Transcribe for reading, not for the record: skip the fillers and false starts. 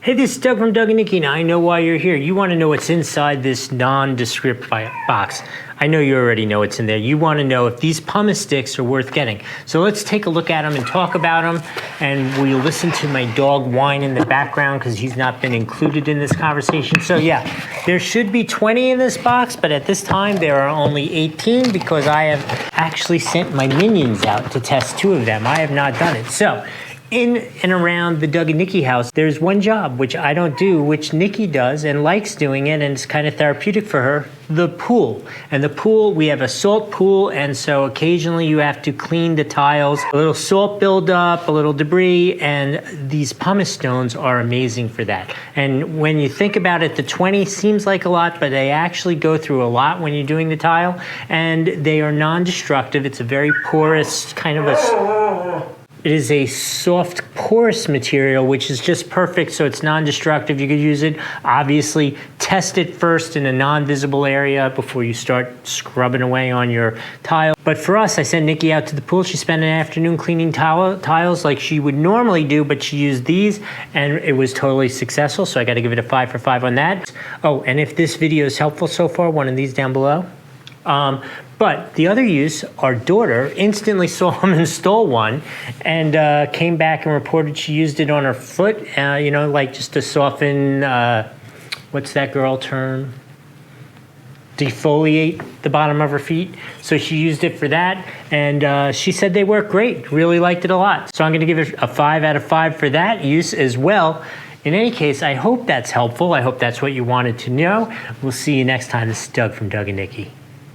Hey, this is Doug from Doug and Nikki. Now, I know why you're here. You want to know what's inside this nondescript box. I know you already know what's in there. You want to know if these pumice sticks are worth getting. So let's take a look at them and talk about them. And we'll listen to my dog whine in the background because he's not been included in this conversation. So yeah, there should be 20 in this box, but at this time there are only 18 because I have actually sent my minions out to test 2 of them. I have not done it. So in and around the Doug and Nikki house, there's one job which I don't do, which Nikki does and likes doing it, and it's kind of therapeutic for her, the pool. And the pool, we have a salt pool, and so occasionally you have to clean the tiles. A little salt buildup, a little debris, and these pumice stones are amazing for that. And when you think about it, the 20 seems like a lot, but they actually go through a lot when you're doing the tile, and they are non-destructive. It's a very porous kind of It is a soft, porous material, which is just perfect, so it's non-destructive. You could use it. Obviously, test it first in a non-visible area before you start scrubbing away on your tile. But for us, I sent Nikki out to the pool. She spent an afternoon cleaning tiles like she would normally do, but she used these, and it was totally successful, so I got to give it a 5 for 5 on that. Oh, and if this video is helpful so far, one of these down below. But the other use, our daughter instantly saw him and stole one and came back and reported she used it on her foot, you know, like just to soften, what's that girl term? Defoliate the bottom of her feet. So she used it for that, and she said they work great, really liked it a lot. So I'm gonna give it a 5 out of 5 for that use as well. In any case, I hope that's helpful. I hope that's what you wanted to know. We'll see you next time. This is Doug from Doug and Nikki.